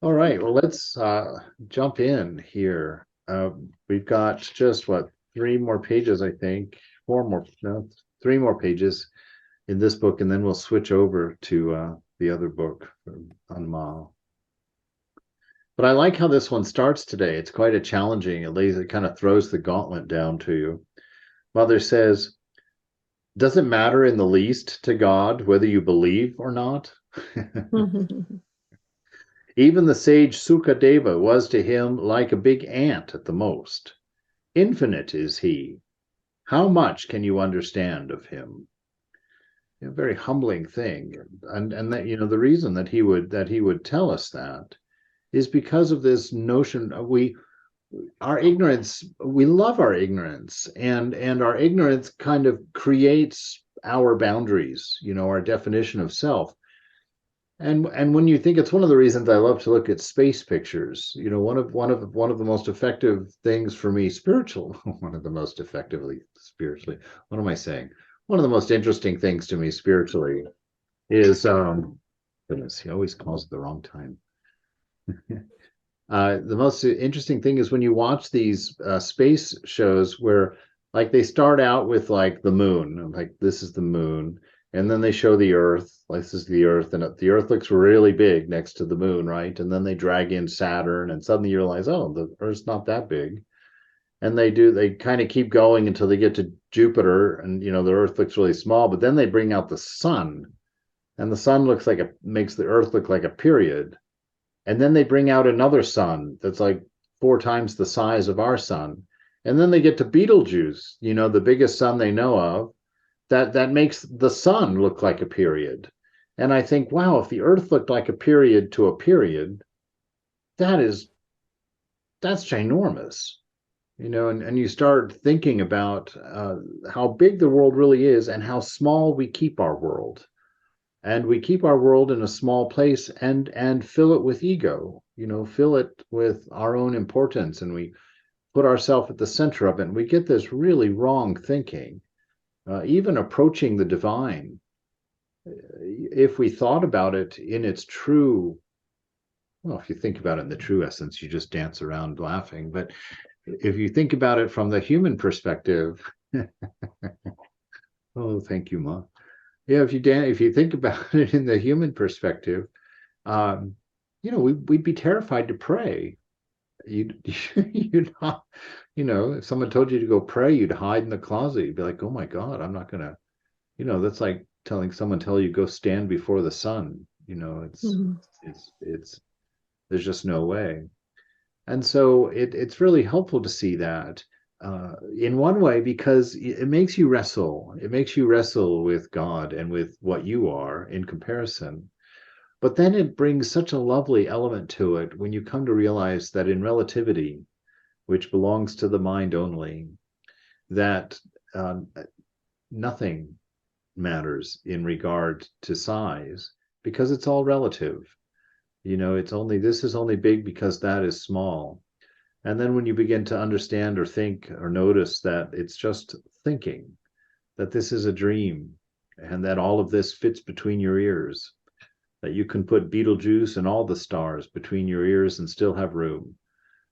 All right, well, let's jump in here. We've got just what, three more pages, I think, four more, no, three more pages in this book, and then we'll switch over to the other book on Ma. But I like how this one starts today. It's quite a challenging, it kind of throws the gauntlet down to you. Mother says, does it matter in the least to God whether you believe or not? Even the sage Sukadeva was to him like a big ant at the most. Infinite is he. How much can you understand of him? A very humbling thing, and that the reason that he would tell us that is because of this notion of our ignorance. We love our ignorance, and our ignorance kind of creates our boundaries. Our definition of self. And when you think, it's one of the reasons I love to look at space pictures. One of the most effective things for me, spiritual, one of the most effectively spiritually. What am I saying? One of the most interesting things to me spiritually is goodness, he always calls it the wrong time. The most interesting thing is when you watch these space shows where, like, they start out with like the moon, like this is the moon, and then they show the Earth, like this is the Earth, and the Earth looks really big next to the moon, right? And then they drag in Saturn, and suddenly you realize, oh, the Earth's not that big. And they kind of keep going until they get to Jupiter, and the Earth looks really small, but then they bring out the sun, and the sun makes the Earth look like a period. And then they bring out another sun that's like four times the size of our sun. And then they get to Betelgeuse, the biggest sun they know of, that makes the sun look like a period. And I think, wow, if the Earth looked like a period to a period, that is that's ginormous. And you start thinking about how big the world really is and how small we keep our world. And we keep our world in a small place and fill it with ego, fill it with our own importance, and we put ourselves at the center of it, and we get this really wrong thinking. Even approaching the divine, if we thought about it in its true, well, if you think about it in the true essence, you just dance around laughing. But if you think about it from the human perspective, oh, thank you, Ma. Yeah, if you think about it in the human perspective, um, we'd be terrified to pray. You'd you'd not, if someone told you to go pray, you'd hide in the closet. You'd be like, oh my God, I'm not gonna, that's like tell you go stand before the sun. It's there's just no way. And so it's really helpful to see that in one way, because it makes you wrestle. It makes you wrestle with God and with what you are in comparison. But then it brings such a lovely element to it when you come to realize that in relativity, which belongs to the mind only, that nothing matters in regard to size because it's all relative. It's only this is only big because that is small. And then when you begin to understand or think or notice that it's just thinking, that this is a dream, and that all of this fits between your ears, that you can put Betelgeuse and all the stars between your ears and still have room,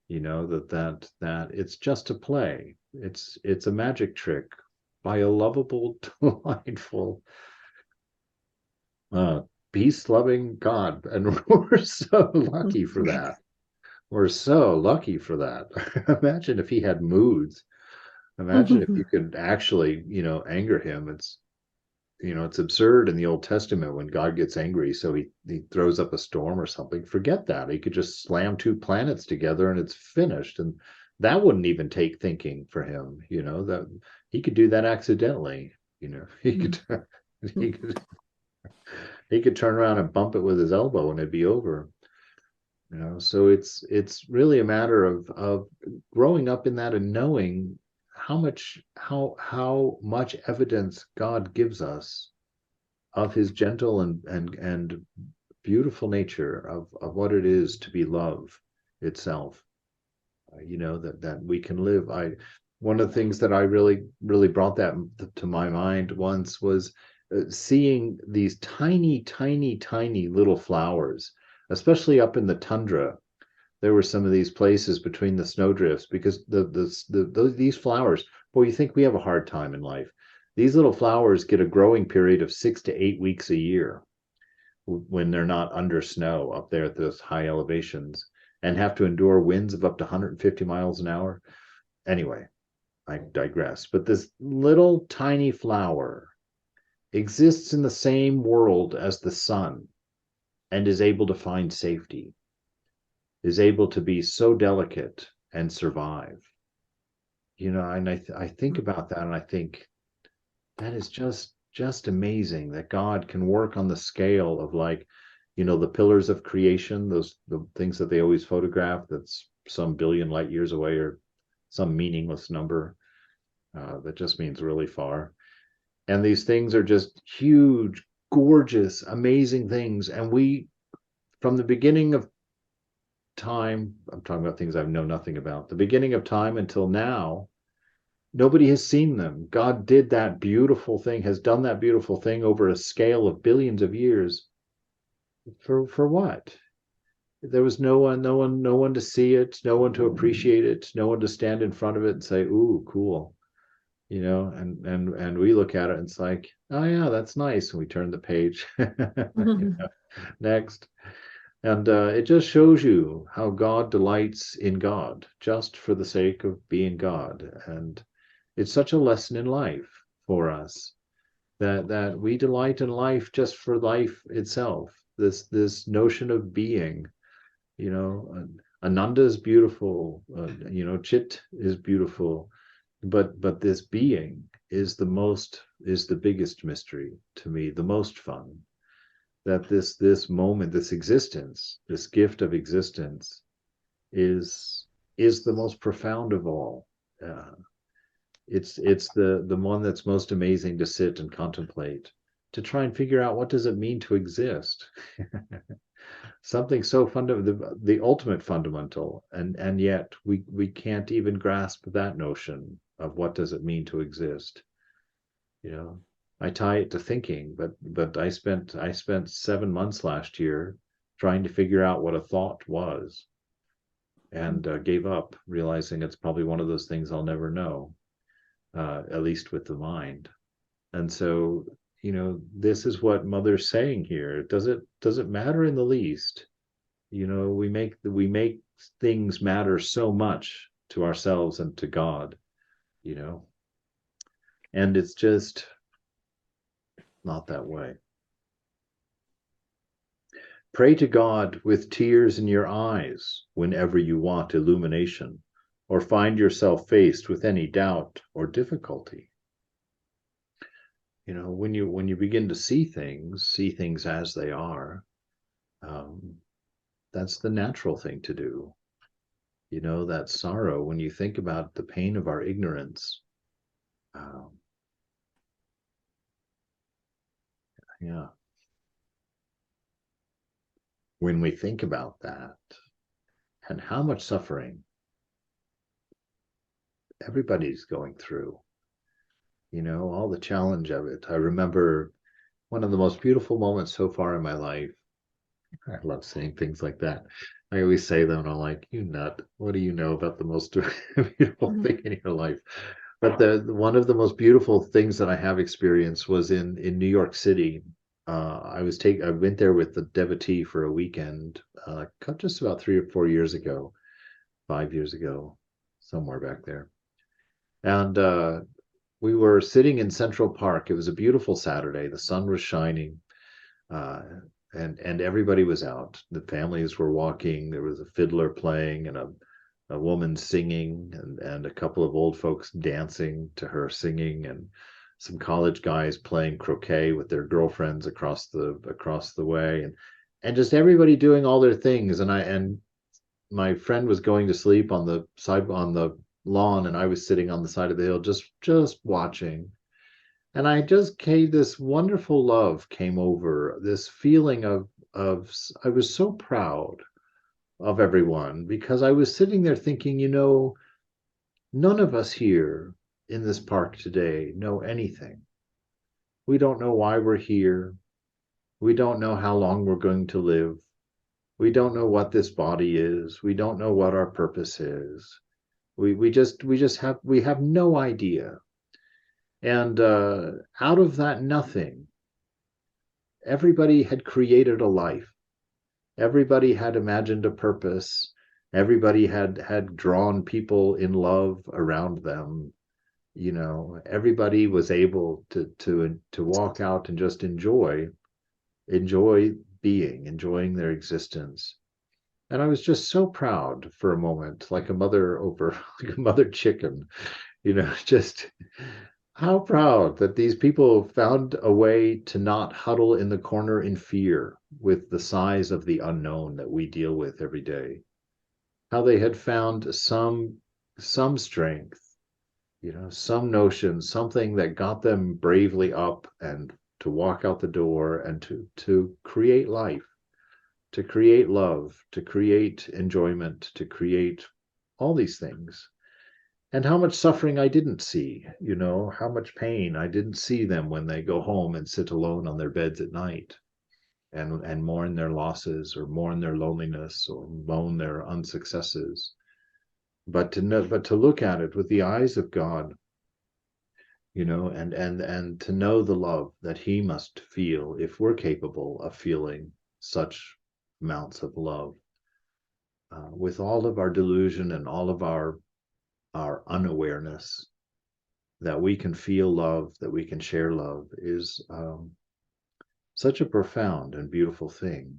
that it's just a play. It's a magic trick by a lovable, delightful, uh, peace-loving God. And we're so lucky for that. We're so lucky for that. Imagine if he had moods. Imagine if you could actually, anger him. It's absurd in the Old Testament when God gets angry, so he throws up a storm or something. Forget that. He could just slam two planets together and it's finished. And that wouldn't even take thinking for him, that he could do that accidentally. He could he could he could turn around and bump it with his elbow and it'd be over. So it's really a matter of growing up in that and knowing how much evidence God gives us of his gentle and beautiful nature of what it is to be love itself. That we can live. I One of the things that I really brought that to my mind once was seeing these tiny little flowers, especially up in the tundra. There were some of these places between the snowdrifts because these flowers, boy, you think we have a hard time in life. These little flowers get a growing period of 6 to 8 weeks a year when they're not under snow up there at those high elevations and have to endure winds of up to 150 miles an hour. Anyway, I digress. But this little tiny flower exists in the same world as the sun and is able to find safety, is able to be so delicate and survive. And I think about that and I think that is just amazing that God can work on the scale of like, the pillars of creation, the things that they always photograph that's some billion light years away or some meaningless number that just means really far. And these things are just huge, gorgeous, amazing things. And we, from the beginning of time, I'm talking about things I know nothing about, the beginning of time until now, nobody has seen them. God did that beautiful thing, has done that beautiful thing over a scale of billions of years. For what? There was no one to see it, no one to appreciate it, no one to stand in front of it and say, "Ooh, cool." And we look at it and it's like, "Oh yeah, that's nice." And we turn the page. Next. And it just shows you how God delights in God just for the sake of being God. And it's such a lesson in life for us that we delight in life just for life itself. This notion of being, Ananda is beautiful, Chit is beautiful, but this being is the biggest mystery to me, the most fun. That this moment, this existence, this gift of existence, is the most profound of all. It's the one that's most amazing to sit and contemplate, to try and figure out what does it mean to exist. Something so fundamental, the ultimate fundamental, and yet we can't even grasp that notion of what does it mean to exist. I tie it to thinking, but I spent 7 months last year trying to figure out what a thought was, and gave up, realizing it's probably one of those things I'll never know, at least with the mind. And so, this is what Mother's saying here. Does it matter in the least? We make things matter so much to ourselves and to God, and it's just not that way. Pray to God with tears in your eyes whenever you want illumination or find yourself faced with any doubt or difficulty. When you begin to see things as they are, that's the natural thing to do. That sorrow, when you think about the pain of our ignorance, yeah. When we think about that and how much suffering everybody's going through, all the challenge of it. I remember one of the most beautiful moments so far in my life. I love saying things like that. I always say them and I'm like, "You nut, what do you know about the most beautiful thing in your life?" But one of the most beautiful things that I have experienced was in New York City. I went there with the devotee for a weekend, just about 3 or 4 years ago, 5 years ago, somewhere back there. And we were sitting in Central Park. It was a beautiful Saturday. The sun was shining, and everybody was out. The families were walking. There was a fiddler playing and a woman singing, and a couple of old folks dancing to her singing, and some college guys playing croquet with their girlfriends across the way, and just everybody doing all their things. And my friend was going to sleep on the lawn, and I was sitting on the side of the hill just watching. And this wonderful love came over, this feeling of I was so proud of everyone, because I was sitting there thinking, none of us here in this park today know anything. We don't know why we're here. We don't know how long we're going to live. We don't know what this body is. We don't know what our purpose is. We have no idea. And out of that nothing, everybody had created a life. Everybody had imagined a purpose. Everybody had drawn people in love around them. You know, everybody was able to walk out and just enjoy being, enjoying their existence. And I was just so proud for a moment, like a mother over like a mother chicken, you know, just how proud that these people found a way to not huddle in the corner in fear with the size of the unknown that we deal with every day. How they had found some strength, you know, some notion, something that got them bravely up and to walk out the door and to create life, to create love, to create enjoyment, to create all these things. And how much suffering I didn't see, you know, how much pain I didn't see them when they go home and sit alone on their beds at night and mourn their losses or mourn their loneliness or moan their unsuccesses. But to look at it with the eyes of God, you know, and to know the love that he must feel if we're capable of feeling such amounts of love, with all of our delusion and all of our unawareness, that we can feel love, that we can share love, is such a profound and beautiful thing.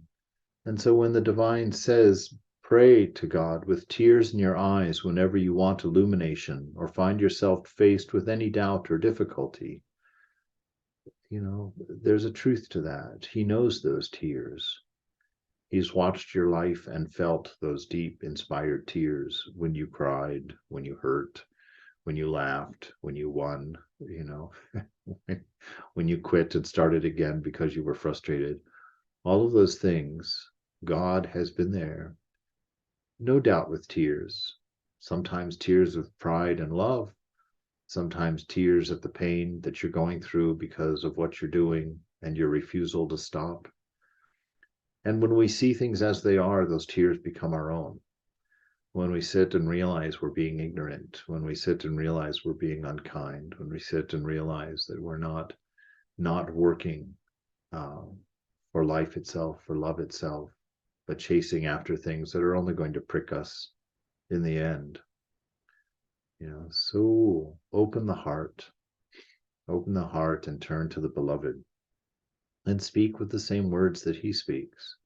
And so when the divine says, pray to God with tears in your eyes whenever you want illumination or find yourself faced with any doubt or difficulty, you know, there's a truth to that. He knows those tears. He's watched your life and felt those deep, inspired tears when you cried, when you hurt, when you laughed, when you won, you know, when you quit and started again because you were frustrated. All of those things, God has been there, no doubt with tears, sometimes tears of pride and love, sometimes tears at the pain that you're going through because of what you're doing and your refusal to stop. And when we see things as they are, those tears become our own. When we sit and realize we're being ignorant, when we sit and realize we're being unkind, when we sit and realize that we're not working for life itself, for love itself, but chasing after things that are only going to prick us in the end. You know, so open the heart and turn to the beloved and speak with the same words that he speaks.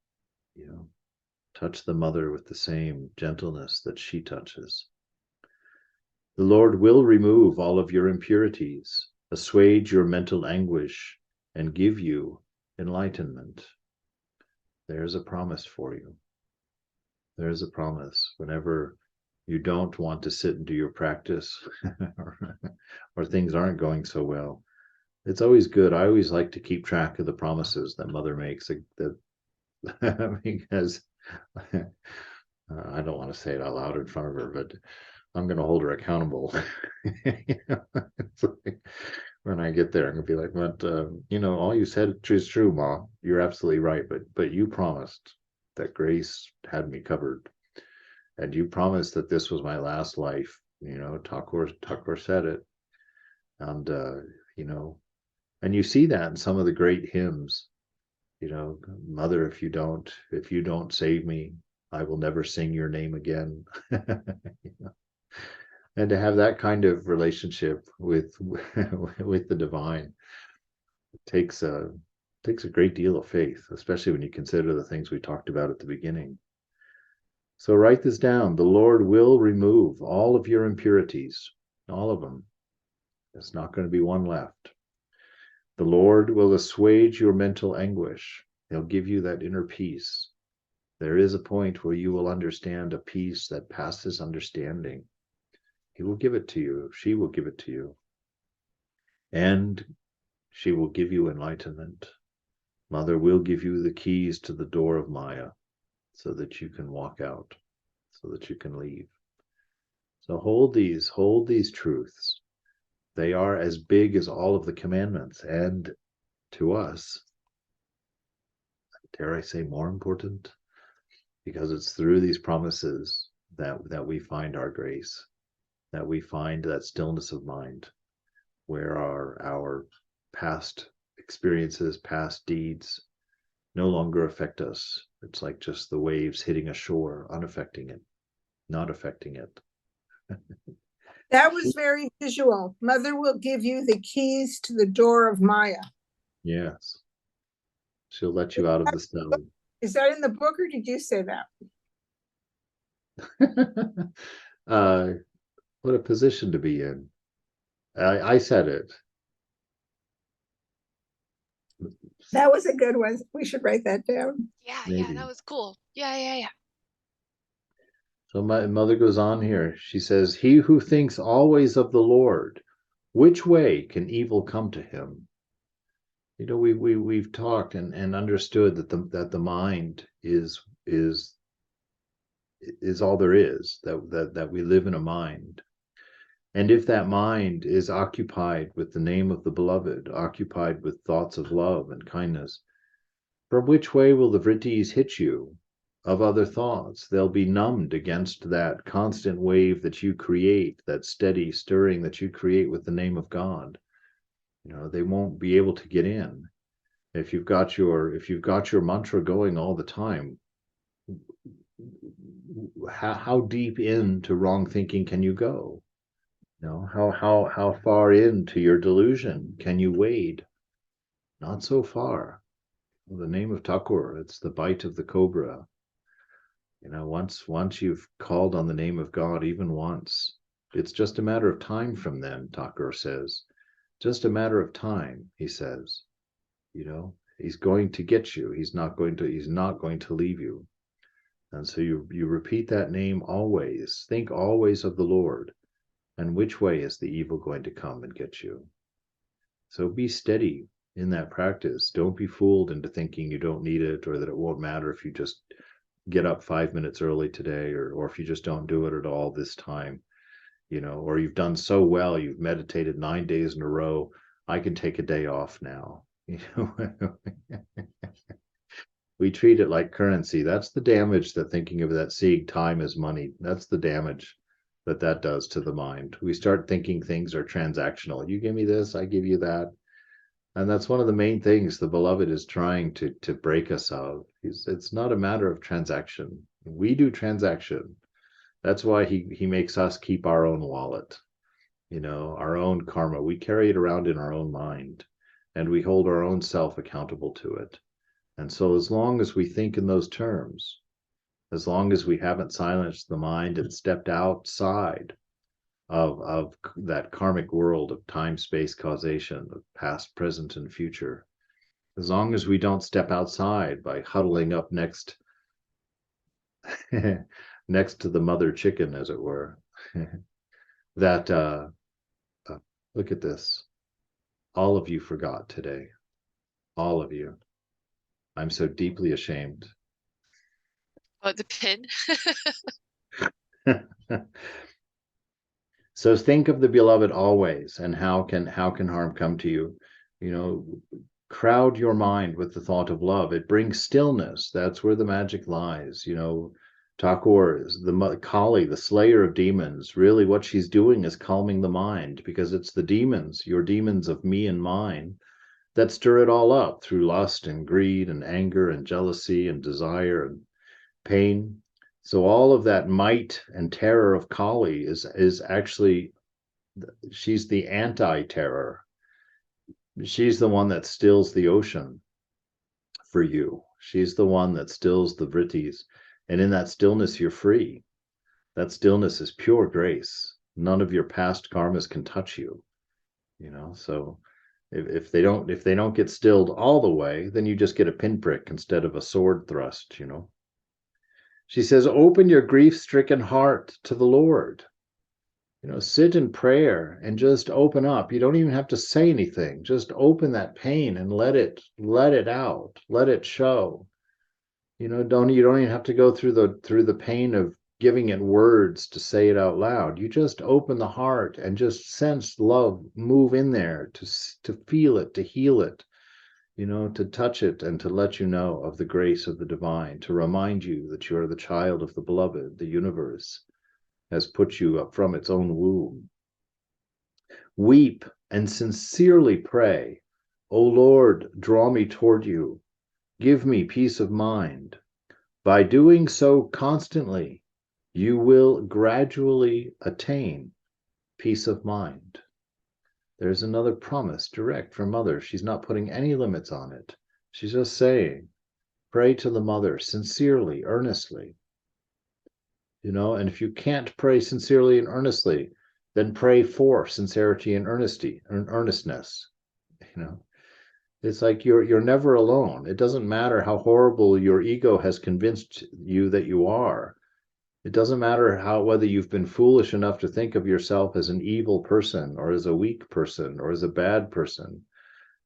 You know, touch the mother with the same gentleness that she touches. The Lord will remove all of your impurities, assuage your mental anguish, and give you enlightenment. There's a promise for you. There's a promise. Whenever you don't want to sit and do your practice or things aren't going so well, it's always good. I always like to keep track of the promises that Mother makes, that because I don't want to say it out loud in front of her, but I'm going to hold her accountable. You know, it's like, when I get there, I'm going to be like, but, you know, all you said is true, Ma. You're absolutely right. But you promised that Grace had me covered. And you promised that this was my last life. You know, Thakur said it. And, you know, and you see that in some of the great hymns, you know, Mother, if you don't save me, I will never sing your name again. You know? And to have that kind of relationship with with the divine takes a great deal of faith, especially when you consider the things we talked about at the beginning. So write this down. The Lord will remove all of your impurities, all of them. There's not going to be one left. The Lord will assuage your mental anguish. He'll give you that inner peace. There is a point where you will understand a peace that passes understanding. He will give it to you. She will give it to you. And she will give you enlightenment. Mother will give you the keys to the door of Maya so that you can walk out, so that you can leave. So hold these truths. They are as big as all of the commandments, and to us, dare I say, more important. because it's through these promises that we find our grace, that we find that stillness of mind, where our past experiences, past deeds no longer affect us. It's like just the waves hitting a shore, unaffecting it, not affecting it. That was very visual. Mother will give you the keys to the door of Maya. Yes. She'll let you out of the cell. Is that in the book, or did you say that? What a position to be in. I said it. That was a good one. We should write that down. Yeah, Maybe. that was cool. Yeah. So my mother goes on here. She says, "He who thinks always of the Lord, which way can evil come to him?" You know, we've talked and understood that the mind is all there is, that we live in a mind. And if that mind is occupied with the name of the beloved, occupied with thoughts of love and kindness, from which way will the vrittis hit you of other thoughts? They'll be numbed against that constant wave that you create, that steady stirring that you create with the name of God. You know, they won't be able to get in. If you've got your mantra going all the time, how deep into wrong thinking can you go? You know, how far into your delusion can you wade? Not so far. The name of Thakur, it's the bite of the cobra. You know, once you've called on the name of God, even once, it's just a matter of time from then, Thakur says. Just a matter of time, he says. You know, he's going to get you. He's not going to leave you. And so you repeat that name always. Think always of the Lord. And which way is the evil going to come and get you? So be steady in that practice. Don't be fooled into thinking you don't need it, or that it won't matter if you just get up 5 minutes early today, or if you just don't do it at all this time, you know, or you've done so well, you've meditated 9 days in a row, I can take a day off now. You know, we treat it like currency. That's the damage, that thinking of that, seeing time as money. That's the damage that does to the mind. We start thinking things are transactional. You give me this, I give you that. And that's one of the main things the beloved is trying to break us of. It's not a matter of transaction. We do transaction. That's why he makes us keep our own wallet, you know, our own karma. We carry it around in our own mind, and we hold our own self accountable to it. And so as long as we think in those terms, as long as we haven't silenced the mind and stepped outside of that karmic world of time, space, causation, of past, present, and future, as long as we don't step outside by huddling up next next to the mother chicken, as it were, that look at this. All of you forgot today. All of you. I'm so deeply ashamed. Oh, the pin. So think of the beloved always, and how can harm come to you? You know, crowd your mind with the thought of love. It brings stillness. That's where the magic lies. You know, Thakur is the Kali, the slayer of demons. Really, what she's doing is calming the mind, because it's the demons, your demons of me and mine, that stir it all up through lust and greed and anger and jealousy and desire and pain. So all of that might and terror of Kali is actually, she's the anti-terror. She's the one that stills the ocean for you. She's the one that stills the vrittis. And in that stillness, you're free. That stillness is pure grace. None of your past karmas can touch you. You know, so if they don't get stilled all the way, then you just get a pinprick instead of a sword thrust, you know. She says, open your grief-stricken heart to the Lord. You know, sit in prayer and just open up. You don't even have to say anything. Just open that pain and let it out. Let it show. You know, you don't even have to go through the pain of giving it words to say it out loud. You just open the heart and just sense love move in there, to feel it, to heal it. you know, to touch it and to let you know of the grace of the divine, to remind you that you are the child of the beloved. The universe has put you up from its own womb. Weep and sincerely pray, O Lord, draw me toward you. Give me peace of mind. By doing so constantly, you will gradually attain peace of mind. There's another promise direct from Mother. She's not putting any limits on it. She's just saying, pray to the Mother sincerely, earnestly. You know, and if you can't pray sincerely and earnestly, then pray for sincerity and earnestness. You know, it's like you're never alone. It doesn't matter how horrible your ego has convinced you that you are. It doesn't matter whether you've been foolish enough to think of yourself as an evil person or as a weak person or as a bad person.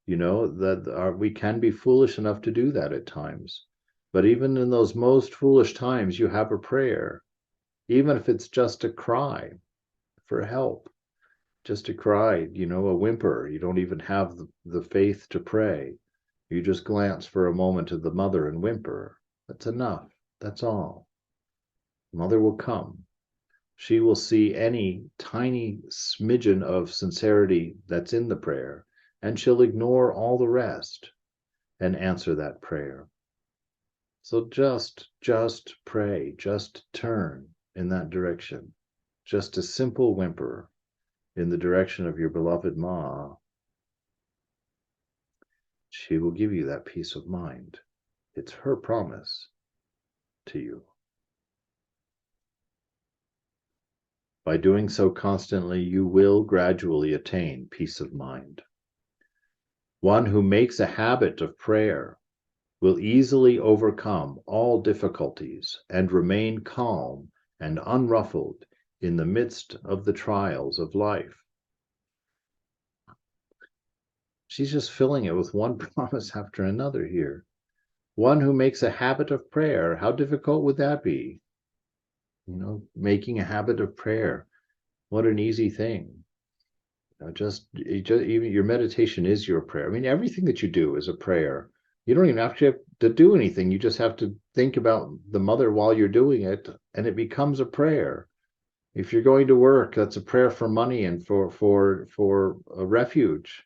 You know, that we can be foolish enough to do that at times. But even in those most foolish times, you have a prayer, even if it's just a cry for help, just a cry, you know, a whimper. You don't even have the faith to pray. You just glance for a moment at the Mother and whimper. That's enough. That's all. Mother will come. She will see any tiny smidgen of sincerity that's in the prayer, and she'll ignore all the rest and answer that prayer. So just pray, just turn in that direction. Just a simple whimper in the direction of your beloved Ma. She will give you that peace of mind. It's her promise to you. By doing so constantly, you will gradually attain peace of mind. One who makes a habit of prayer will easily overcome all difficulties and remain calm and unruffled in the midst of the trials of life. She's just filling it with one promise after another here. One who makes a habit of prayer, how difficult would that be? You know, making a habit of prayer. What an easy thing. Just even your meditation is your prayer. I mean, everything that you do is a prayer. You don't even have to do anything. You just have to think about the Mother while you're doing it, and it becomes a prayer. If you're going to work, that's a prayer for money and for a refuge.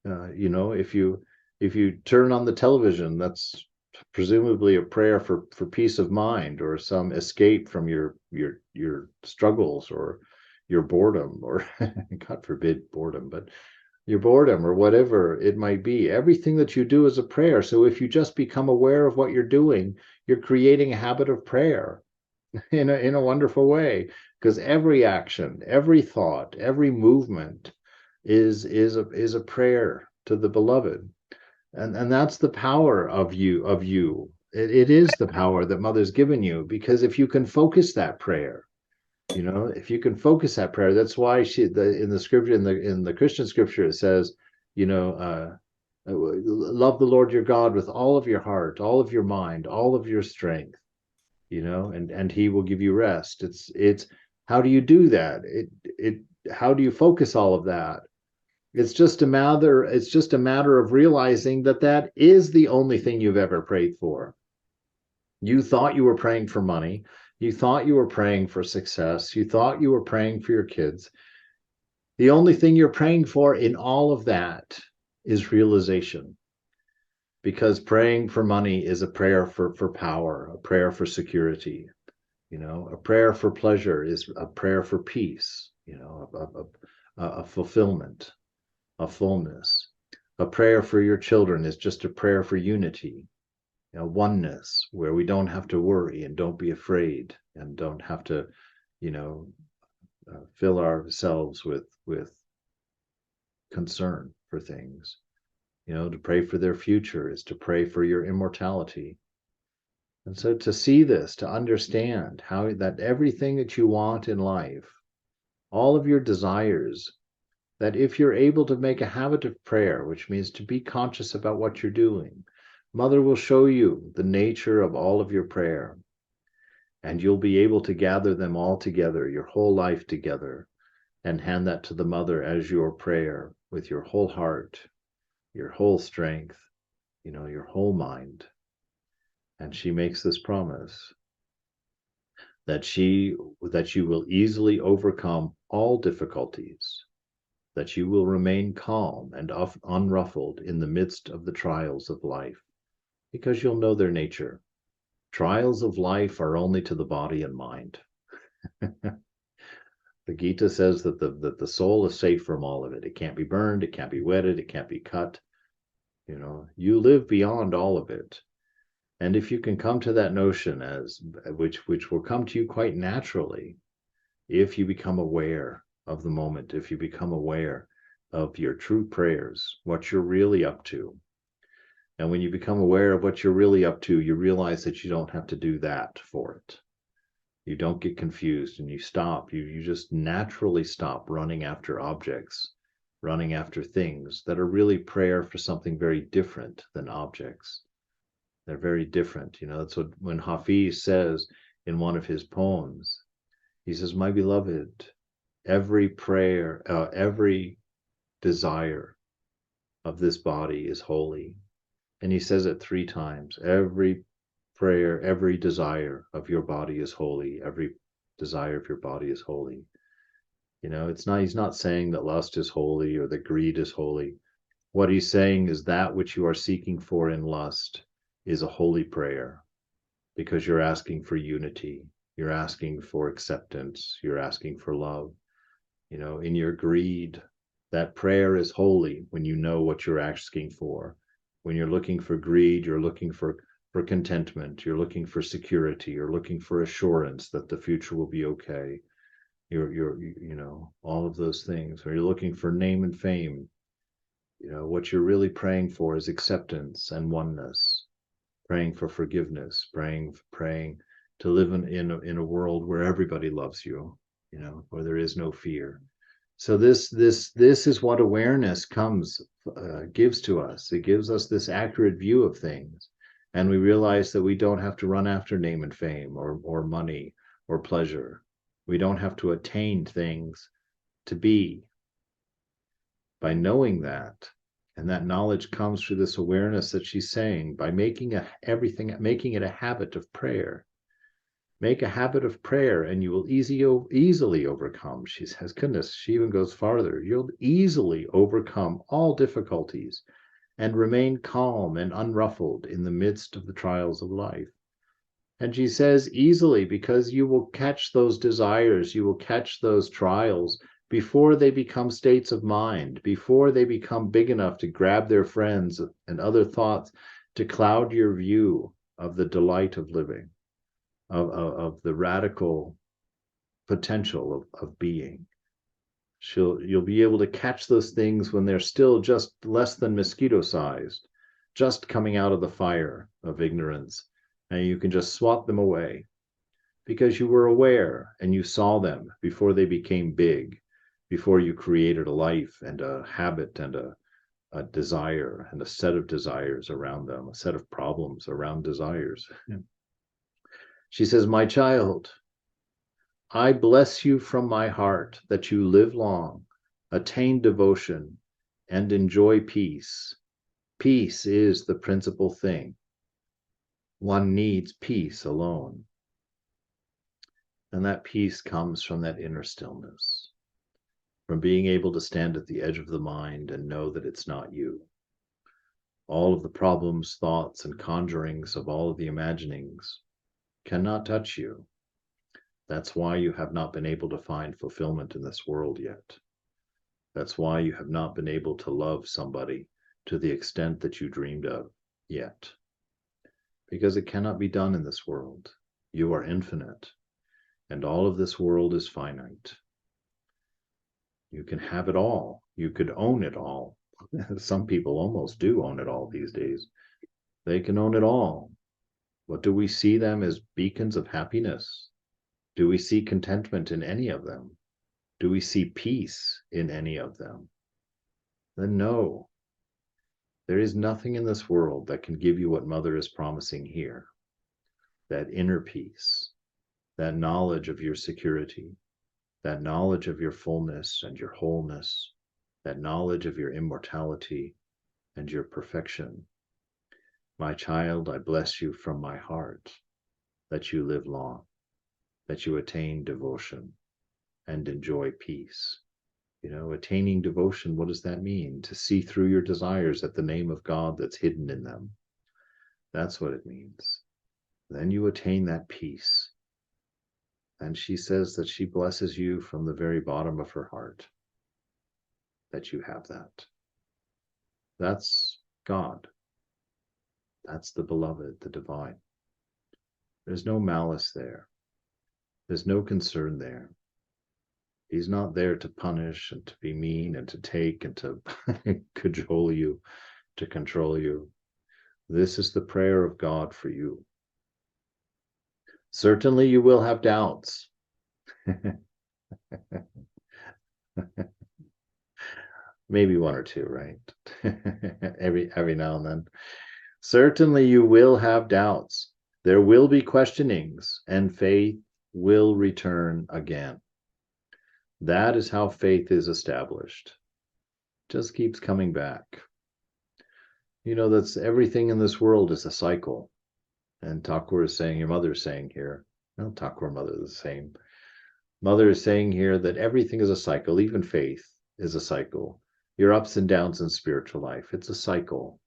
You know, if you turn on the television, that's presumably a prayer for peace of mind or some escape from your struggles or your boredom, or God forbid boredom, but your boredom or whatever it might be. Everything that you do is a prayer. So if you just become aware of what you're doing, you're creating a habit of prayer in a wonderful way, because every action, every thought, every movement is a prayer to the beloved. And that's the power of you. It is the power that Mother's given you, because if you can focus that prayer, you know, if you can focus that prayer, that's why in the scripture, in the Christian scripture, it says, you know, love the Lord your God with all of your heart, all of your mind, all of your strength, you know, and he will give you rest. It's how do you do that? How do you focus all of that? It's just a matter of realizing that is the only thing you've ever prayed for. You thought you were praying for money. You thought you were praying for success. You thought you were praying for your kids. The only thing you're praying for in all of that is realization. Because praying for money is a prayer for power, a prayer for security. You know, a prayer for pleasure is a prayer for peace, you know, a fulfillment, a fullness. A prayer for your children is just a prayer for unity, you know, oneness, where we don't have to worry and don't be afraid and don't have to, you know, fill ourselves with concern for things. You know, to pray for their future is to pray for your immortality. And so to see this, to understand how that everything that you want in life, all of your desires, that if you're able to make a habit of prayer, which means to be conscious about what you're doing, Mother will show you the nature of all of your prayer, and you'll be able to gather them all together, your whole life together, and hand that to the Mother as your prayer with your whole heart, your whole strength, your whole mind. And she makes this promise that you will easily overcome all difficulties, that you will remain calm and unruffled in the midst of the trials of life, because you'll know their nature. Trials of life are only to the body and mind. The Gita says that the soul is safe from all of it. It can't be burned, it can't be wetted, it can't be cut. You live beyond all of it. And if you can come to that notion, which will come to you quite naturally, if you become aware of the moment, if you become aware of your true prayers, what you're really up to. And when you become aware of what you're really up to, you realize that you don't have to do that for it. You don't get confused, and you stop. You just naturally stop running after objects, running after things that are really prayer for something very different than objects. They're very different. That's what when Hafiz says in one of his poems, he says, "My beloved, every prayer, every desire of this body is holy." And he says it 3 times. Every prayer, every desire of your body is holy. Every desire of your body is holy. He's not saying that lust is holy or that greed is holy. What he's saying is that which you are seeking for in lust is a holy prayer, because you're asking for unity. You're asking for acceptance. You're asking for love. In your greed, that prayer is holy when you know what you're asking for. When you're looking for greed, you're looking for contentment, you're looking for security, you're looking for assurance that the future will be okay. You're all of those things. Or you're looking for name and fame. What you're really praying for is acceptance and oneness, praying for forgiveness, praying to live in a world where everybody loves you, where there is no fear. So this is what awareness gives to us. It gives us this accurate view of things. And we realize that we don't have to run after name and fame or money or pleasure. We don't have to attain things to be. By knowing that, and that knowledge comes through this awareness that she's saying, by making it a habit of prayer. Make a habit of prayer and you will easily overcome. She says, goodness, she even goes farther. You'll easily overcome all difficulties and remain calm and unruffled in the midst of the trials of life. And she says easily, because you will catch those desires, you will catch those trials before they become states of mind, before they become big enough to grab their friends and other thoughts to cloud your view of the delight of living, of the radical potential of being. You'll be able to catch those things when they're still just less than mosquito-sized, just coming out of the fire of ignorance, and you can just swat them away because you were aware and you saw them before they became big, before you created a life and a habit and a desire and a set of desires around them, a set of problems around desires. She says, my child, I bless you from my heart that you live long, attain devotion, and enjoy peace. Peace is the principal thing. One needs peace alone. And that peace comes from that inner stillness, from being able to stand at the edge of the mind and know that it's not you. All of the problems, thoughts, and conjurings of all of the imaginings cannot touch you. That's why you have not been able to find fulfillment in this world yet. That's why you have not been able to love somebody to the extent that you dreamed of yet. Because it cannot be done in this world. You are infinite, and all of this world is finite. You can have it all. You could own it all. Some people almost do own it all these days. They can own it all. What do we see them as beacons of happiness? Do we see contentment in any of them? Do we see peace in any of them? Then no. There is nothing in this world that can give you what Mother is promising here. That inner peace, that knowledge of your security, that knowledge of your fullness and your wholeness, that knowledge of your immortality and your perfection. My child, I bless you from my heart, that you live long, that you attain devotion and enjoy peace. Attaining devotion, what does that mean? To see through your desires at the name of God that's hidden in them. That's what it means. Then you attain that peace. And she says that she blesses you from the very bottom of her heart, that you have that. That's God. That's the beloved, the divine. There's no malice there. There's no concern there. He's not there to punish and to be mean and to take and to cajole you, to control you. This is the prayer of God for you. Certainly you will have doubts. Maybe one or two, right? every now and then. Certainly you will have doubts. There will be questionings, and faith will return again. That is how faith is established. Just keeps coming back. That's everything in this world is a cycle. And Thakur is saying, your mother is saying here, no, Thakur mother is the same. Mother is saying here that everything is a cycle, even faith is a cycle. Your ups and downs in spiritual life, it's a cycle.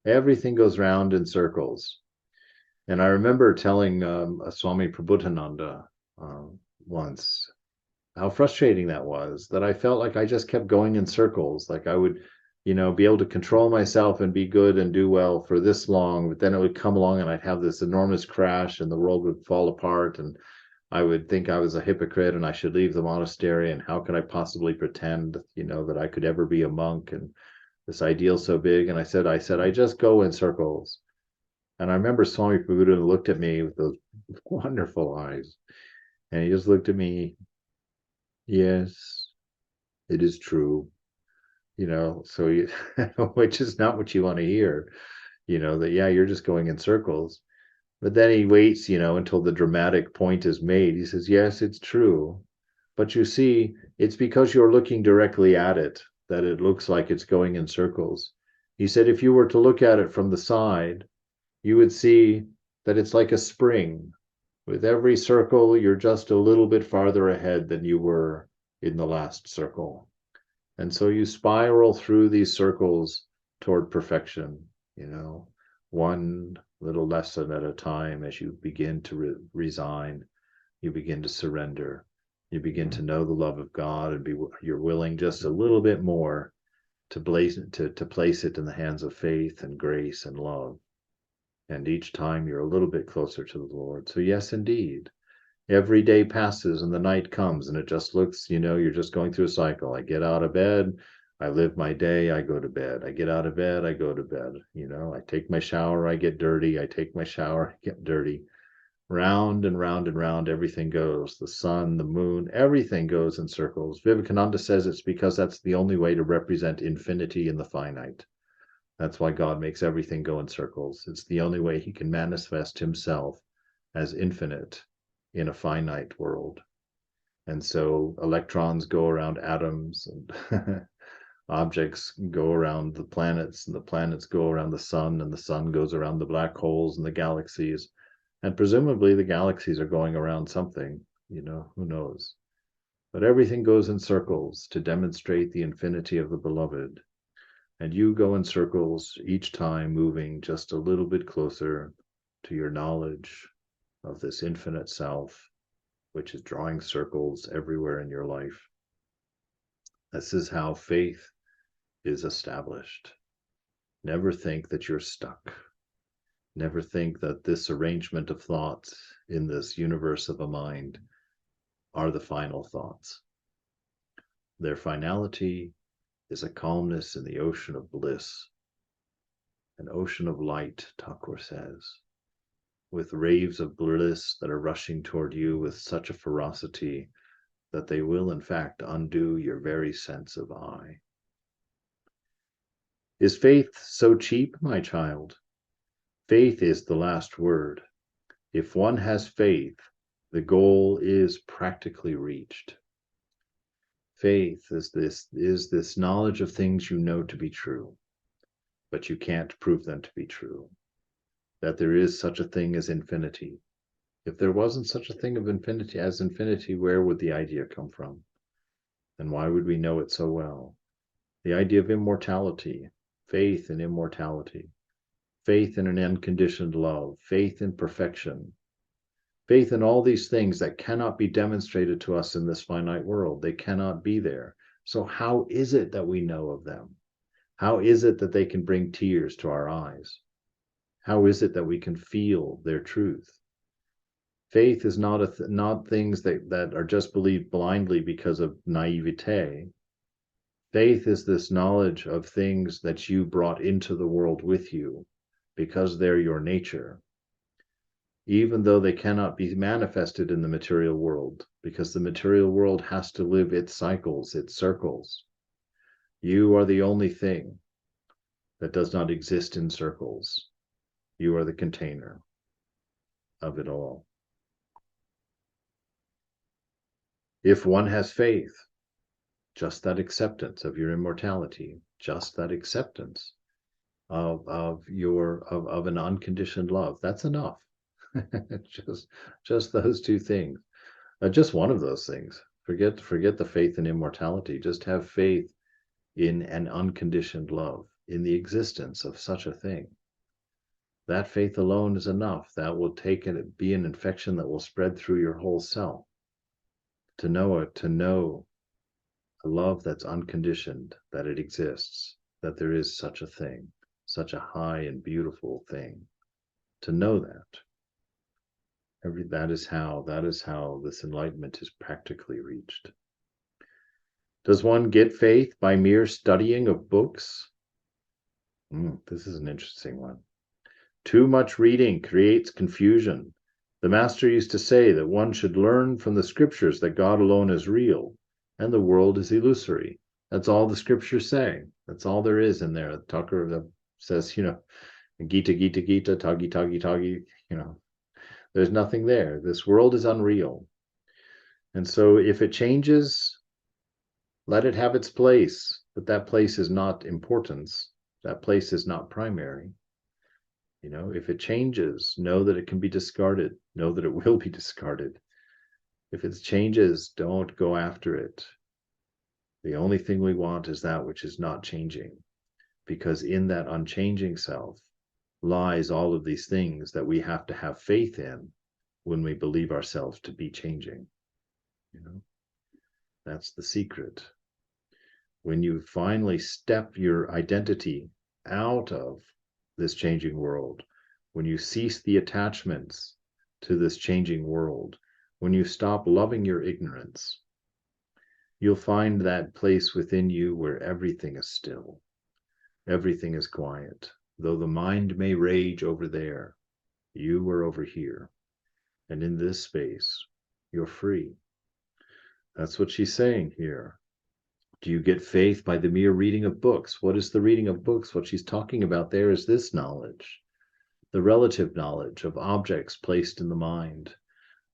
Everything goes round in circles. And I remember telling Swami Prabhupada once how frustrating that was, that I felt like I just kept going in circles, like I would, be able to control myself and be good and do well for this long, but then it would come along and I'd have this enormous crash and the world would fall apart and I would think I was a hypocrite and I should leave the monastery, and how could I possibly pretend, that I could ever be a monk, and this ideal so big. And I said, I just go in circles. And I remember Swami Prabhupada looked at me with those wonderful eyes, and he just looked at me. Yes, it is true. So you, which is not what you want to hear, that, yeah, you're just going in circles. But then he waits, until the dramatic point is made. He says, yes, it's true. But you see, it's because you're looking directly at it that it looks like it's going in circles. He said, if you were to look at it from the side, you would see that it's like a spring. With every circle, you're just a little bit farther ahead than you were in the last circle. And so you spiral through these circles toward perfection, one little lesson at a time. As you begin to resign, you begin to surrender, you begin to know the love of God, and you're willing just a little bit more to place it in the hands of faith and grace and love. And each time you're a little bit closer to the Lord. So yes, indeed, every day passes and the night comes and it just looks, you're just going through a cycle. I get out of bed, I live my day, I go to bed. I get out of bed, I go to bed. I take my shower, I get dirty. I take my shower, I get dirty. Round and round and round, everything goes. The sun, the moon, everything goes in circles. Vivekananda says it's because that's the only way to represent infinity in the finite. That's why God makes everything go in circles. It's the only way he can manifest himself as infinite in a finite world. And so electrons go around atoms, and objects go around the planets, and the planets go around the sun, and the sun goes around the black holes and the galaxies. And presumably the galaxies are going around something, who knows. But everything goes in circles to demonstrate the infinity of the beloved. And you go in circles each time, moving just a little bit closer to your knowledge of this infinite self, which is drawing circles everywhere in your life. This is how faith is established. Never think that you're stuck. Never think that this arrangement of thoughts in this universe of a mind are the final thoughts. Their finality is a calmness in the ocean of bliss, an ocean of light, Thakur says, with waves of bliss that are rushing toward you with such a ferocity that they will in fact undo your very sense of I. Is faith so cheap, my child? Faith is the last word. If one has faith, the goal is practically reached. Faith is this knowledge of things you know to be true, but you can't prove them to be true. that there is such a thing as infinity. If there wasn't such a thing of infinity, where would the idea come from? And why would we know it so well? The idea of immortality, faith in immortality, faith in an unconditioned love, faith in perfection, faith in all these things that cannot be demonstrated to us in this finite world. They cannot be there. So how is it that we know of them? How is it that they can bring tears to our eyes? How is it that we can feel their truth? Faith is not things that are just believed blindly because of naivete. Faith is this knowledge of things that you brought into the world with you because they're your nature, even though they cannot be manifested in the material world, because the material world has to live its cycles, its circles. You are the only thing that does not exist in circles. You are the container of it all. If one has faith, just that acceptance of your immortality, just that acceptance of an unconditioned love, that's enough. just those two things, just one of those things. Forget the faith in immortality. Just have faith in an unconditioned love, in the existence of such a thing. That faith alone is enough. That will be an infection that will spread through your whole self. To know a love that's unconditioned, that it exists, that there is such a thing, such a high and beautiful thing. To know that. That is how this enlightenment is practically reached. Does one get faith by mere studying of books? This is an interesting one. Too much reading creates confusion. The master used to say that one should learn from the scriptures that God alone is real and the world is illusory. That's all the scriptures say. That's all there is in there. Tucker says, Gita, Gita, Gita, Tagi, Tagi, Tagi, there's nothing there. This world is unreal. And so if it changes, let it have its place, but that place is not importance. That place is not primary. If it changes, know that it can be discarded. Know that it will be discarded. If it changes, don't go after it. The only thing we want is that which is not changing, because in that unchanging self lies all of these things that we have to have faith in when we believe ourselves to be changing. That's the secret. When you finally step your identity out of this changing world, when you cease the attachments to this changing world, when you stop loving your ignorance, you'll find that place within you where everything is still, everything is quiet. Though the mind may rage over there, you are over here. And in this space, you're free. That's what she's saying here. Do you get faith by the mere reading of books? What is the reading of books? What she's talking about there is this knowledge, the relative knowledge of objects placed in the mind,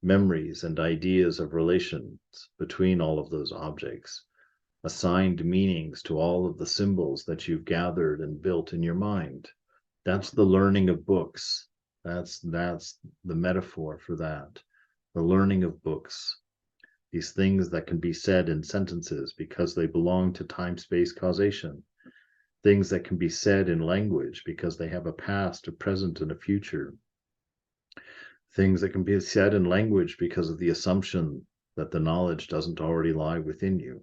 memories and ideas of relations between all of those objects, assigned meanings to all of the symbols that you've gathered and built in your mind. That's the learning of books. That's the metaphor for that. The learning of books. These things that can be said in sentences because they belong to time-space causation. Things that can be said in language because they have a past, a present, and a future. Things that can be said in language because of the assumption that the knowledge doesn't already lie within you.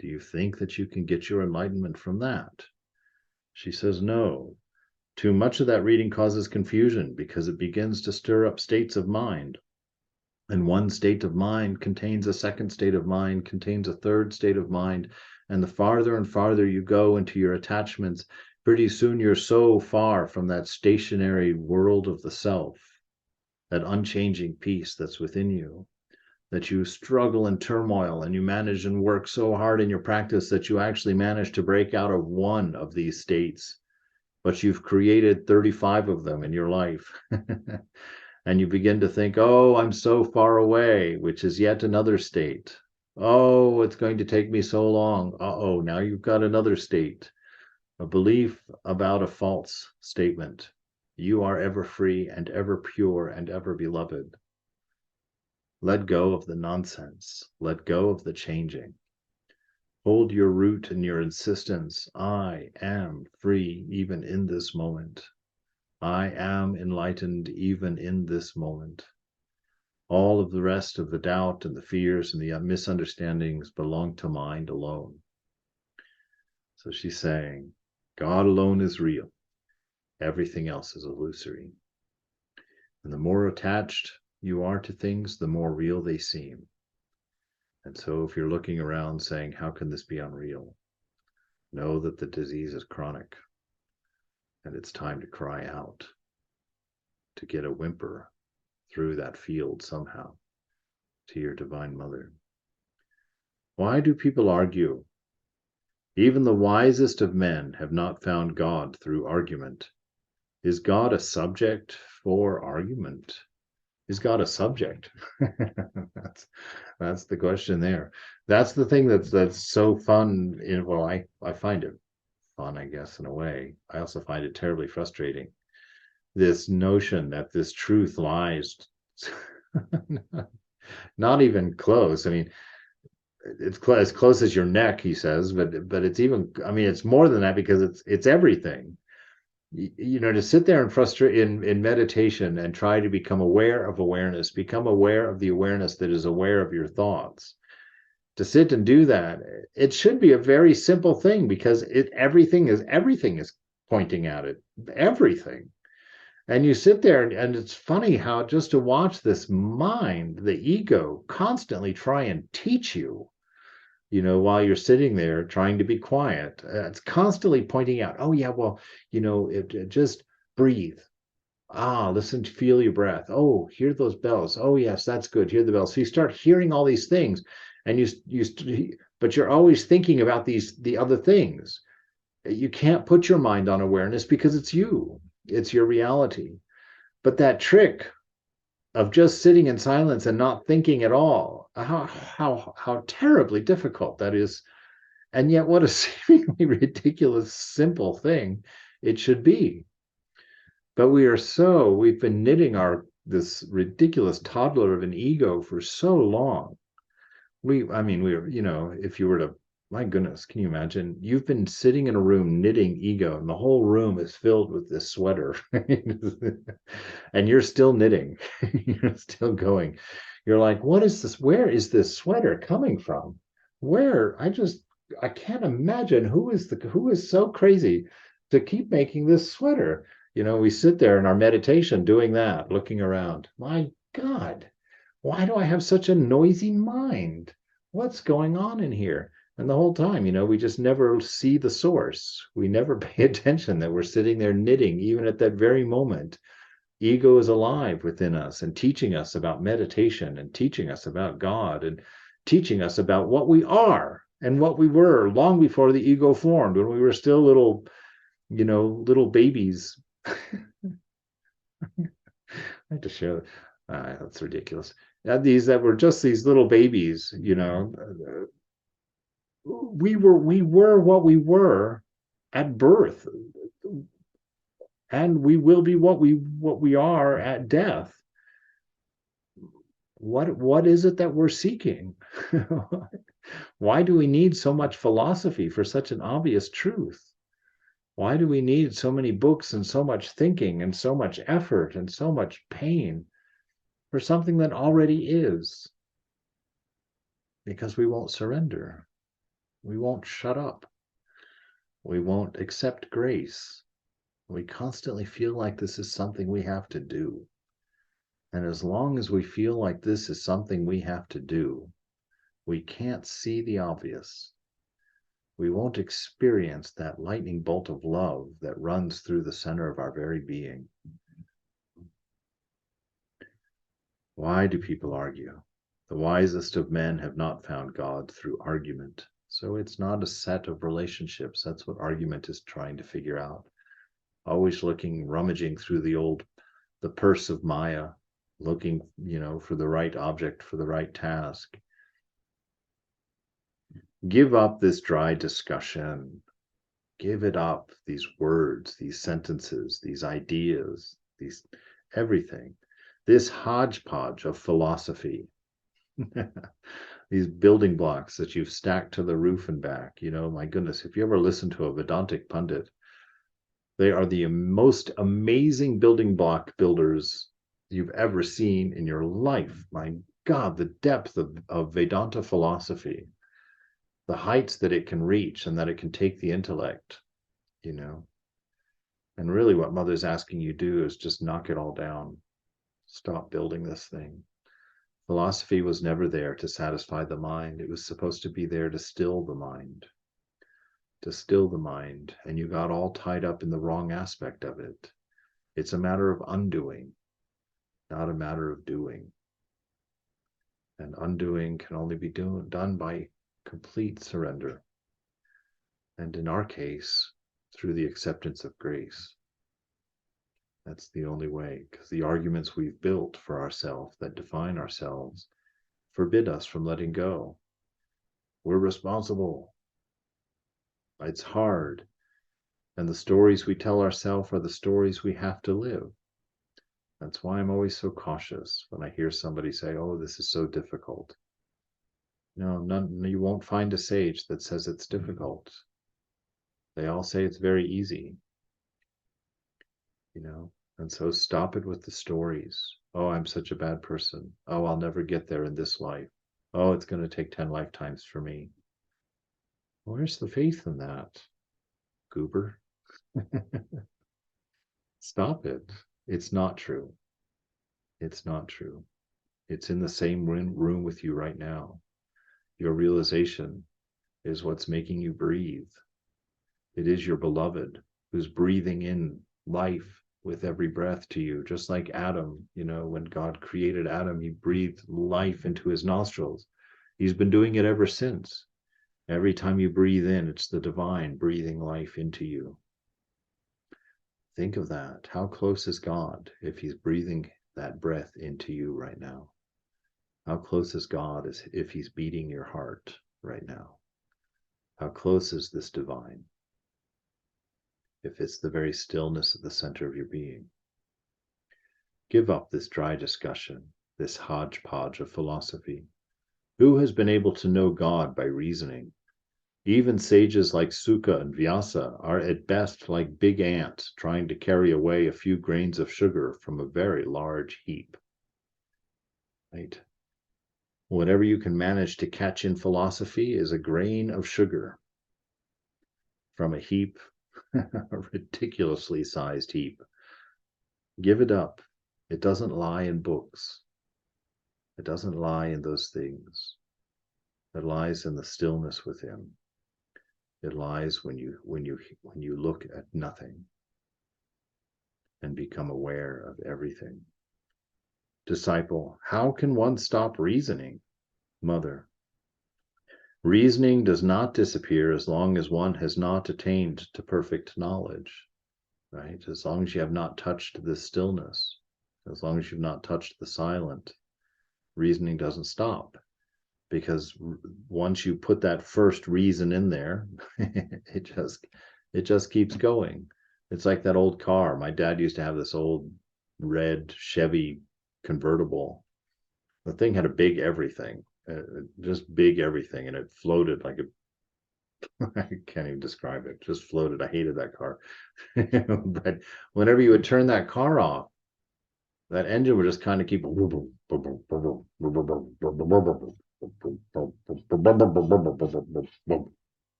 Do you think that you can get your enlightenment from that? She says no. Too much of that reading causes confusion because it begins to stir up states of mind. And one state of mind contains a second state of mind, contains a third state of mind. And the farther and farther you go into your attachments, pretty soon you're so far from that stationary world of the self, that unchanging peace that's within you, that you struggle in turmoil and you manage and work so hard in your practice that you actually manage to break out of one of these states, but you've created 35 of them in your life. And you begin to think, oh, I'm so far away, which is yet another state. Oh, it's going to take me so long. Uh-oh, now you've got another state. a belief about a false statement. You are ever free and ever pure and ever beloved. Let go of the nonsense. Let go of the changing. Hold your root in your insistence. I am free even in this moment. I am enlightened even in this moment. All of the rest of the doubt and the fears and the misunderstandings belong to mind alone. So she's saying, God alone is real. Everything else is illusory. And the more attached you are to things, the more real they seem. And so if you're looking around saying, how can this be unreal? Know that the disease is chronic. And it's time to cry out, to get a whimper through that field somehow to your Divine Mother. Why do people argue? Even the wisest of men have not found God through argument. Is God a subject for argument? Is God a subject? that's the question there. That's the thing that's so fun. Well, I find it fun, I guess, in a way. I also find it terribly frustrating. This notion that this truth lies not even close. I mean, it's as close as your neck, he says, but it's even, I mean, it's more than that, because it's everything. You know, to sit there and frustrate in meditation and try to become aware of awareness, become aware of the awareness that is aware of your thoughts. To sit and do that, it should be a very simple thing, because everything is pointing at it, everything. And you sit there, and it's funny how just to watch this mind, the ego, constantly try and teach you, you know, while you're sitting there trying to be quiet. It's constantly pointing out, oh yeah, well, you know, just breathe. Listen, feel your breath. Oh, hear those bells. Oh yes, that's good. Hear the bells. So you start hearing all these things, and but you're always thinking about the other things. You can't put your mind on awareness because it's you. It's your reality. But that trick of just sitting in silence and not thinking at all, how terribly difficult that is. And yet what a seemingly ridiculous, simple thing it should be. But we've been knitting this ridiculous toddler of an ego for so long. We're, you know, if you were to, my goodness, can you imagine? You've been sitting in a room knitting ego, and the whole room is filled with this sweater, and you're still knitting, you're still going. You're like, what is this? Where is this sweater coming from? I can't imagine who is so crazy to keep making this sweater. You know, we sit there in our meditation doing that, looking around. My God, why do I have such a noisy mind? What's going on in here? And the whole time, you know, we just never see the source. We never pay attention that we're sitting there knitting, even at that very moment. Ego is alive within us and teaching us about meditation and teaching us about God and teaching us about what we are and what we were long before the ego formed, when we were still little babies. I have to share that. That's ridiculous. These that were just these little babies, you know. We were what we were at birth, and we will be what we are at death. What is it that we're seeking? Why do we need so much philosophy for such an obvious truth? Why do we need so many books and so much thinking and so much effort and so much pain for something that already is? Because we won't surrender. We won't shut up. We won't accept grace. We constantly feel like this is something we have to do. And as long as we feel like this is something we have to do, we can't see the obvious. We won't experience that lightning bolt of love that runs through the center of our very being. Why do people argue? The wisest of men have not found God through argument. So it's not a set of relationships. That's what argument is trying to figure out. Always rummaging through the purse of Maya, looking, you know, for the right object, for the right task. Give up this dry discussion. Give it up, these words, these sentences, these ideas, these everything, this hodgepodge of philosophy, these building blocks that you've stacked to the roof and back. My goodness, if you ever listen to a Vedantic pundit, they are the most amazing building block builders you've ever seen in your life. My God, the depth of Vedanta philosophy, the heights that it can reach and that it can take the intellect, And really what Mother's asking you to do is just knock it all down. Stop building this thing. Philosophy was never there to satisfy the mind. It was supposed to be there to still the mind. To still the mind. And you got all tied up in the wrong aspect of it. It's a matter of undoing, not a matter of doing. And undoing can only be done by complete surrender. And in our case, through the acceptance of grace. That's the only way, because the arguments we've built for ourselves that define ourselves forbid us from letting go. We're responsible. It's hard. And the stories we tell ourselves are the stories we have to live. That's why I'm always so cautious when I hear somebody say, oh, this is so difficult. No, you won't find a sage that says it's difficult. They all say it's very easy. And so stop it with the stories. Oh, I'm such a bad person. Oh, I'll never get there in this life. Oh, it's going to take 10 lifetimes for me. Where's the faith in that, goober? Stop it. It's not true. It's not true. It's in the same room with you right now. Your realization is what's making you breathe. It is your beloved who's breathing in life with every breath to you, just like Adam. When God created Adam, he breathed life into his nostrils. He's been doing it ever since. Every time you breathe in, it's the divine breathing life into you. Think of that. How close is God if he's breathing that breath into you right now? How close is God if he's beating your heart right now? How close is this divine? If it's the very stillness at the center of your being. Give up this dry discussion, this hodgepodge of philosophy. Who has been able to know God by reasoning? Even sages like Sukha and Vyasa are at best like big ants trying to carry away a few grains of sugar from a very large heap. Right? Whatever you can manage to catch in philosophy is a grain of sugar from a heap, a ridiculously sized heap. Give it up. It doesn't lie in books. It doesn't lie in those things. It lies in the stillness within. It lies when you look at nothing and become aware of everything. Disciple, how can one stop reasoning? Mother, reasoning does not disappear as long as one has not attained to perfect knowledge, right? As long as you have not touched the stillness, as long as you've not touched the silent, reasoning doesn't stop. Because once you put that first reason in there, it just keeps going. It's like that old car. My dad used to have this old red Chevy convertible. The thing had a big everything, just big everything, and it floated like I can't even describe it. Just floated. I hated that car. But whenever you would turn that car off, that engine would just kind of keep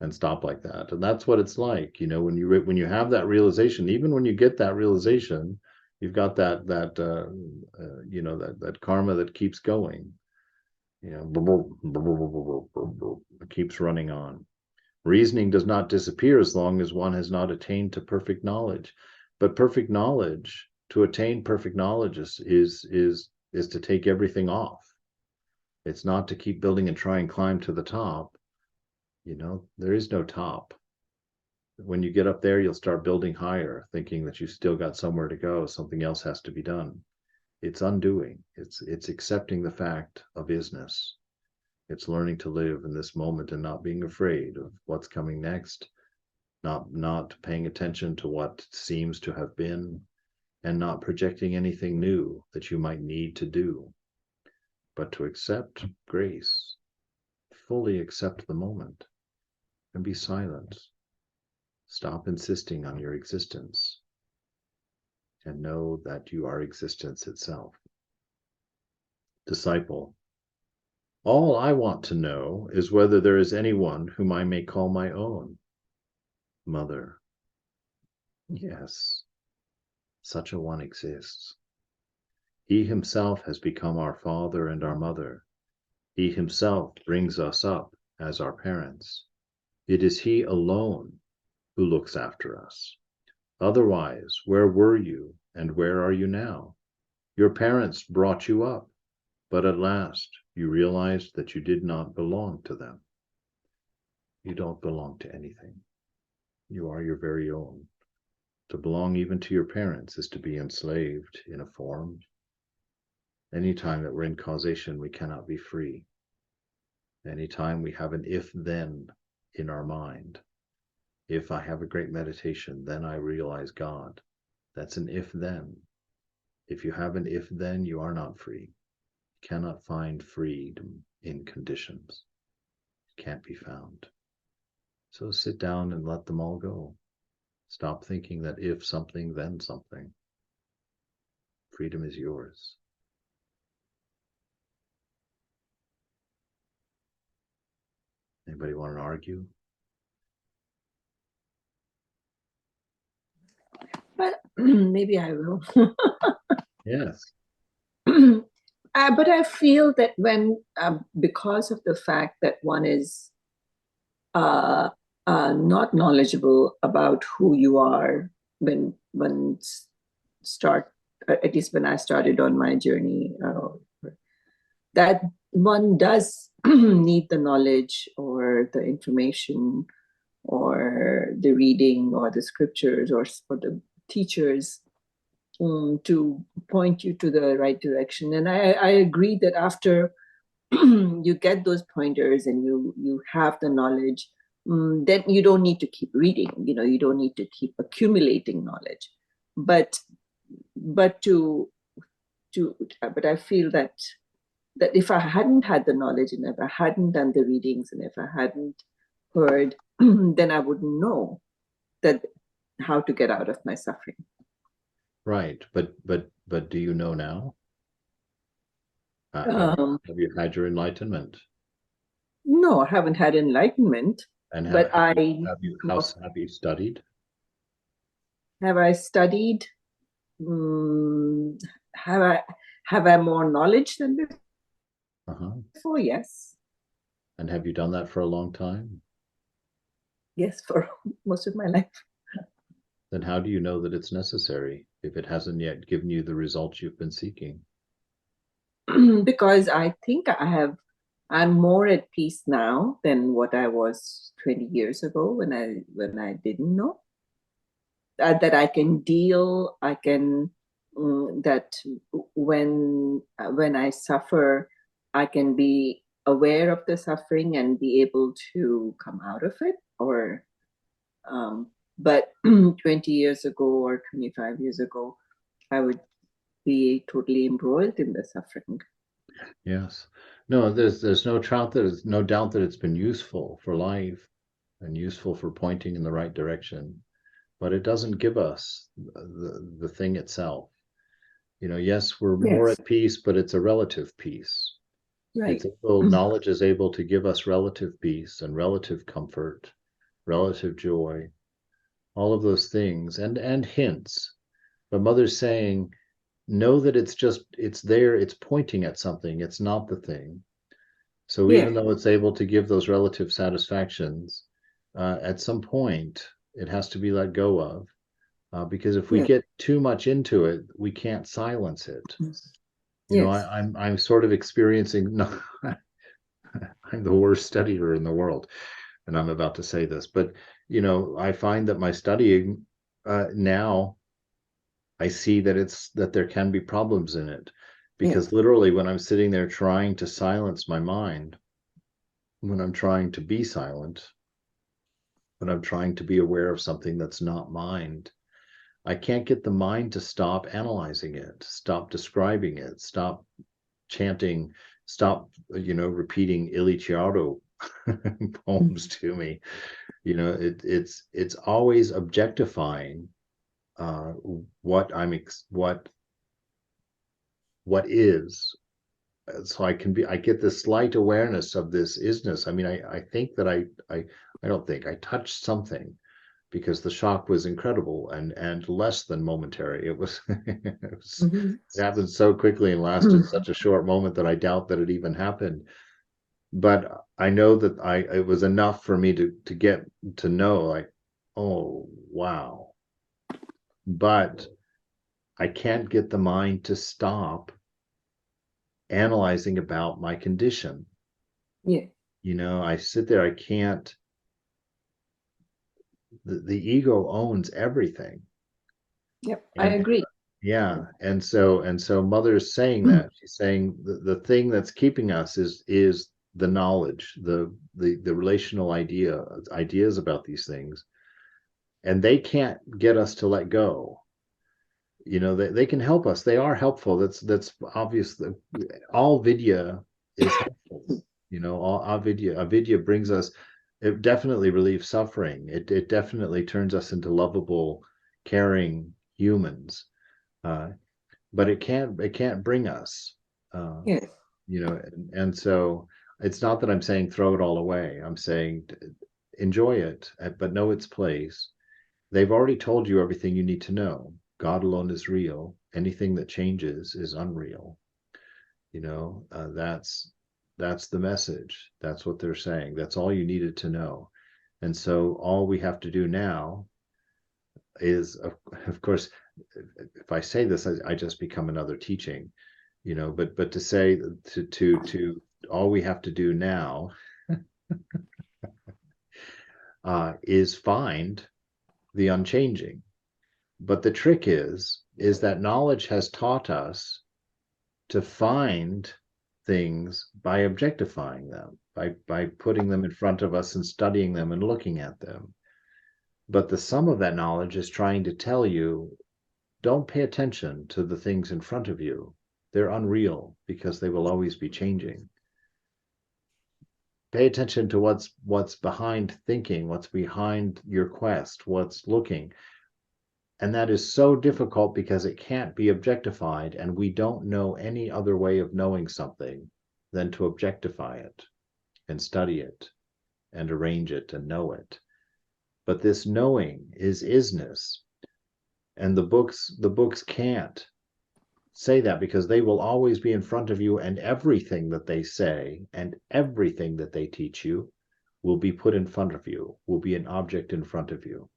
and stop like that. And that's what it's like, when you have that realization. Even when you get that realization, you've got that karma that keeps going. It keeps running on. Reasoning does not disappear as long as one has not attained to perfect knowledge. But perfect knowledge, to attain perfect knowledge is to take everything off. It's not to keep building and try and climb to the top. There is no top. When you get up there, you'll start building higher, thinking that you've still got somewhere to go. Something else has to be done. It's undoing. It's accepting the fact of isness. It's learning to live in this moment and not being afraid of what's coming next, not paying attention to what seems to have been, and not projecting anything new that you might need to do, but to accept grace, fully accept the moment, and be silent. Stop insisting on your existence, and know that you are existence itself. Disciple, all I want to know is whether there is anyone whom I may call my own. Mother, yes, such a one exists. He himself has become our father and our mother. He himself brings us up as our parents. It is he alone who looks after us. Otherwise, where were you and where are you now? Your parents brought you up, but at last you realized that you did not belong to them. You don't belong to anything. You are your very own. To belong even to your parents is to be enslaved in a form. Anytime that we're in causation, we cannot be free. Anytime we have an if-then in our mind, if I have a great meditation, then I realize God. That's an if-then. If you have an if-then, you are not free. You cannot find freedom in conditions. It can't be found. So sit down and let them all go. Stop thinking that if something, then something. Freedom is yours. Anybody want to argue? But maybe I will. Yes. But I feel that when, because of the fact that one is not knowledgeable about who you are when start, at least when I started on my journey, that one does need the knowledge or the information or the reading or the scriptures or the teachers to point you to the right direction. And I agree that after you get those pointers and you have the knowledge, then you don't need to keep reading. You don't need to keep accumulating knowledge. But I feel that if I hadn't had the knowledge and if I hadn't done the readings and if I hadn't heard, then I wouldn't know that how to get out of my suffering. Right, but do you know now? Have you had your enlightenment? No, I haven't had enlightenment. And but have you studied? Have I studied? Have I more knowledge than before? Yes. And have you done that for a long time? Yes, for most of my life. Then how do you know that it's necessary if it hasn't yet given you the results you've been seeking? Because I think I'm more at peace now than what I was 20 years ago when I didn't know. That I can deal, that when I suffer, I can be aware of the suffering and be able to come out of it. But 20 years ago or 25 years ago, I would be totally embroiled in the suffering. Yes. No, there's no doubt that it's been useful for life and useful for pointing in the right direction, but it doesn't give us the thing itself. Yes, we're more at peace, but it's a relative peace. Right. Knowledge is able to give us relative peace and relative comfort, relative joy, all of those things, and hints. But Mother's saying, know that it's there, it's pointing at something, it's not the thing. So even though it's able to give those relative satisfactions, at some point it has to be let go of, because if we get too much into it, we can't silence it. I'm sort of experiencing, I'm the worst studier in the world, and I'm about to say this, but I find that my studying now, I see that there can be problems in it, because literally when I'm sitting there trying to silence my mind, when I'm trying to be silent, when I'm trying to be aware of something that's not mind. I can't get the mind to stop analyzing it, stop describing it, stop chanting, stop, repeating Il Chiaro poems to me. It's always objectifying what is. So I get this slight awareness of this isness. I mean, I think that I don't think I touched something, because the shock was incredible and less than momentary. It was, Mhm. it happened so quickly and lasted such a short moment that I doubt that it even happened. But I know that it was enough for me to get to know, like, oh wow. But I can't get the mind to stop analyzing about my condition. Yeah. I sit there, I can't. The ego owns everything. Yep. I agree. Yeah, and so Mother's saying that. She's saying the thing that's keeping us is the knowledge, the relational ideas about these things, and they can't get us to let go. They can help us. They are helpful. That's obvious. All vidya is helpful. All avidya brings us. It definitely relieves suffering. It definitely turns us into lovable, caring humans. But it can't bring us. Yes. And so it's not that I'm saying throw it all away. I'm saying enjoy it, but know its place. They've already told you everything you need to know. God alone is real. Anything that changes is unreal. That's the message. That's what they're saying. That's all you needed to know. And so all we have to do now is, of course, if I say this, I just become another teaching, but to say to all we have to do now is find the unchanging. But the trick is that knowledge has taught us to find things by objectifying them, by putting them in front of us and studying them and looking at them. But the sum of that knowledge is trying to tell you, don't pay attention to the things in front of you. They're unreal because they will always be changing. Pay attention to what's behind thinking, what's behind your quest, what's looking. And that is so difficult because it can't be objectified, and we don't know any other way of knowing something than to objectify it and study it and arrange it and know it. But this knowing is isness. And the books can't say that, because they will always be in front of you, and everything that they say and everything that they teach you will be put in front of you, will be an object in front of you.